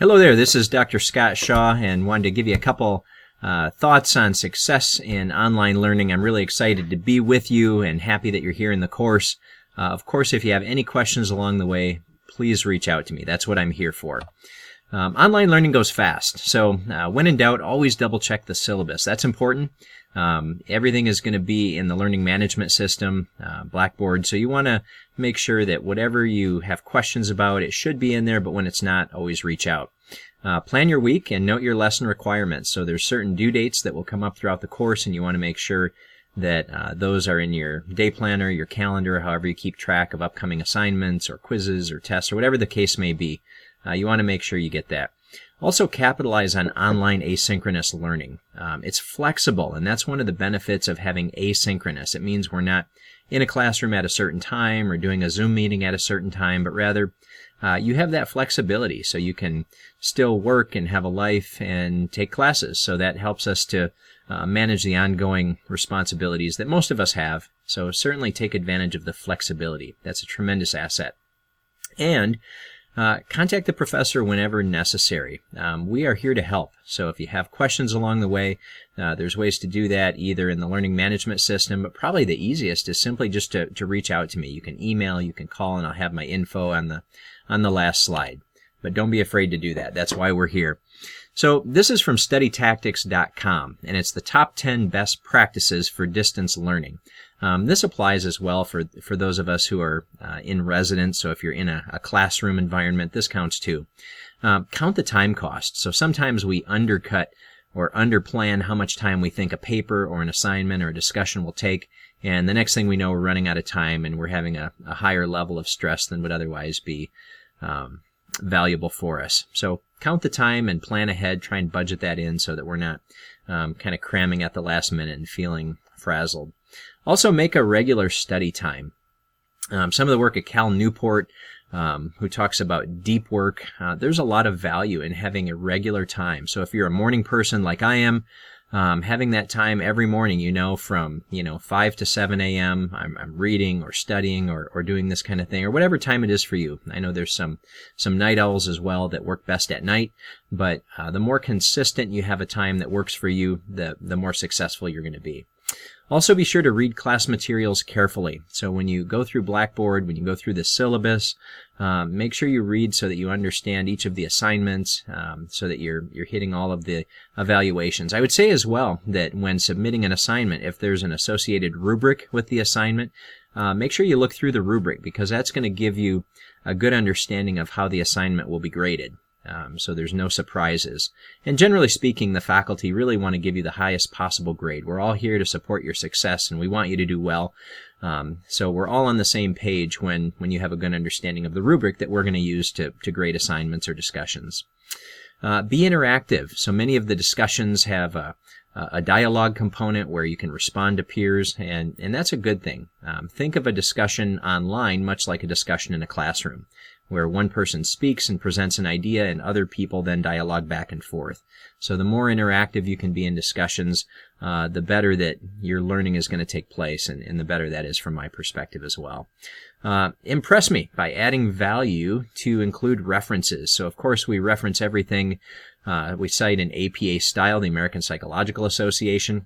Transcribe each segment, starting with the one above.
Hello there, this is Dr. Scott Shaw, and wanted to give you a couple thoughts on success in online learning. I'm really excited to be with you and happy that you're here in the course. Of course, if you have any questions along the way, please reach out to me. That's what I'm here for. Online learning goes fast, so when in doubt, always double check the syllabus. That's important. Everything is going to be in the learning management system, Blackboard, so you want to make sure that whatever you have questions about, it should be in there, but when it's not, always reach out. Plan your week and note your lesson requirements. So there's certain due dates that will come up throughout the course, and you want to make sure that those are in your day planner, your calendar, however you keep track of upcoming assignments or quizzes or tests or whatever the case may be. You want to make sure you get that. Also, capitalize on online asynchronous learning. It's flexible, and that's one of the benefits of having asynchronous. It means we're not in a classroom at a certain time or doing a Zoom meeting at a certain time, but rather you have that flexibility so you can still work and have a life and take classes. So that helps us to manage the ongoing responsibilities that most of us have. So certainly take advantage of the flexibility. That's a tremendous asset. And contact the professor whenever necessary. We are here to help. So if you have questions along the way, there's ways to do that either in the learning management system, but probably the easiest is simply just to reach out to me. You can email, you can call, and I'll have my info on the last slide. But don't be afraid to do that. That's why we're here. So this is from studytactics.com, and it's the top 10 best practices for distance learning. This applies as well for those of us who are in residence. So if you're in a classroom environment, this counts too. Count the time cost. So sometimes we undercut or underplan how much time we think a paper or an assignment or a discussion will take, and the next thing we know, we're running out of time and we're having a higher level of stress than would otherwise be valuable for us. So count the time and plan ahead. Try and budget that in so that we're not kind of cramming at the last minute and feeling frazzled. Also, make a regular study time. Some of the work at Cal Newport, who talks about deep work, there's a lot of value in having a regular time. So if you're a morning person like I am, having that time every morning, from 5 to 7 a.m., I'm reading or studying or doing this kind of thing, or whatever time it is for you. I know there's some night owls as well that work best at night, but the more consistent you have a time that works for you, the more successful you're going to be. Also, be sure to read class materials carefully. So when you go through Blackboard, when you go through the syllabus, make sure you read so that you understand each of the assignments, so that you're hitting all of the evaluations. I would say as well that when submitting an assignment, if there's an associated rubric with the assignment, make sure you look through the rubric, because that's going to give you a good understanding of how the assignment will be graded. So there's no surprises. And generally speaking, the faculty really want to give you the highest possible grade. We're all here to support your success, and we want you to do well. So we're all on the same page when you have a good understanding of the rubric that we're going to use to grade assignments or discussions. Be interactive. So many of the discussions have a dialogue component where you can respond to peers, and that's a good thing. Think of a discussion online much like a discussion in a classroom, where one person speaks and presents an idea and other people then dialogue back and forth. So the more interactive you can be in discussions, the better that your learning is going to take place, and the better that is from my perspective as well. Impress me by adding value to include references. So of course we reference everything. We cite an APA style, the American Psychological Association.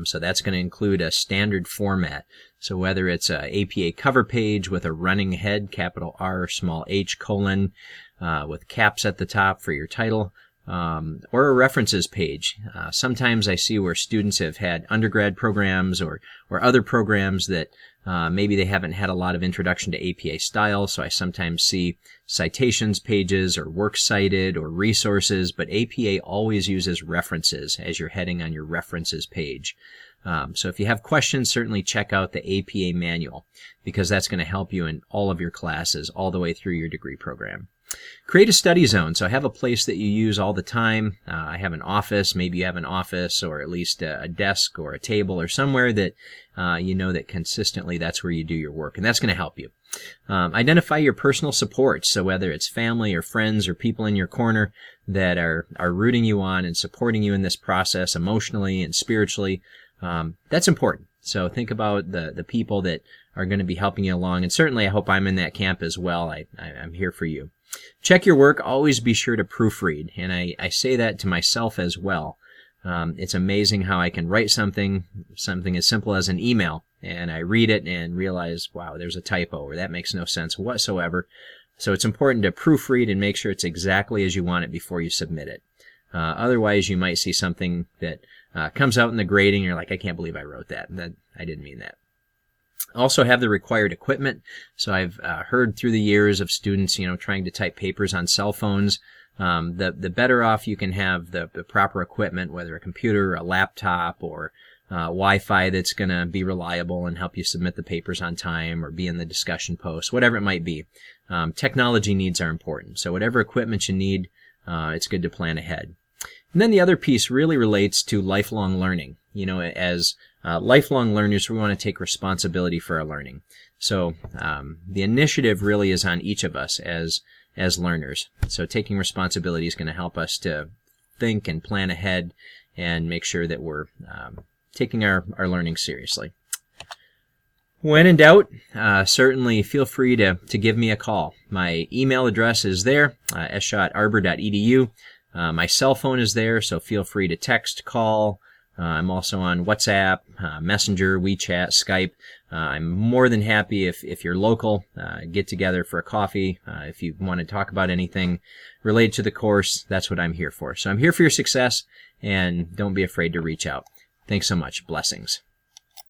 So that's going to include a standard format. So whether it's a APA cover page with a running head, capital R, small h, colon, with caps at the top for your title, or a references page. Sometimes I see where students have had undergrad programs or other programs that maybe they haven't had a lot of introduction to APA style, so I sometimes see citations pages or works cited or resources, but APA always uses references as your heading on your references page. So if you have questions, certainly check out the APA manual, because that's going to help you in all of your classes all the way through your degree program. Create a study zone. So have a place that you use all the time. I have an office. Maybe you have an office, or at least a desk or a table or somewhere that that consistently that's where you do your work, and that's going to help you. Identify your personal support. So whether it's family or friends or people in your corner that are rooting you on and supporting you in this process emotionally and spiritually, that's important. So think about the people that are going to be helping you along, and certainly I hope I'm in that camp as well. I'm here for you. Check your work. Always be sure to proofread. And I say that to myself as well. It's amazing how I can write something as simple as an email, and I read it and realize, wow, there's a typo, or that makes no sense whatsoever. So it's important to proofread and make sure it's exactly as you want it before you submit it. Otherwise, you might see something that comes out in the grading, and you're like, I can't believe I wrote that. I didn't mean that. Also have the required equipment. So I've heard through the years of students, trying to type papers on cell phones. The better off you can have the proper equipment, whether a computer, a laptop, or Wi-Fi that's going to be reliable and help you submit the papers on time or be in the discussion posts, whatever it might be. Technology needs are important. So whatever equipment you need, it's good to plan ahead. And then the other piece really relates to lifelong learning. As lifelong learners, we want to take responsibility for our learning. So the initiative really is on each of us as learners. So taking responsibility is going to help us to think and plan ahead and make sure that we're taking our learning seriously. When in doubt, certainly feel free to give me a call. My email address is there, eschat@arbor.edu. My cell phone is there, so feel free to text, call. I'm also on WhatsApp, Messenger, WeChat, Skype. I'm more than happy if you're local, get together for a coffee. If you want to talk about anything related to the course, that's what I'm here for. So I'm here for your success, and don't be afraid to reach out. Thanks so much. Blessings.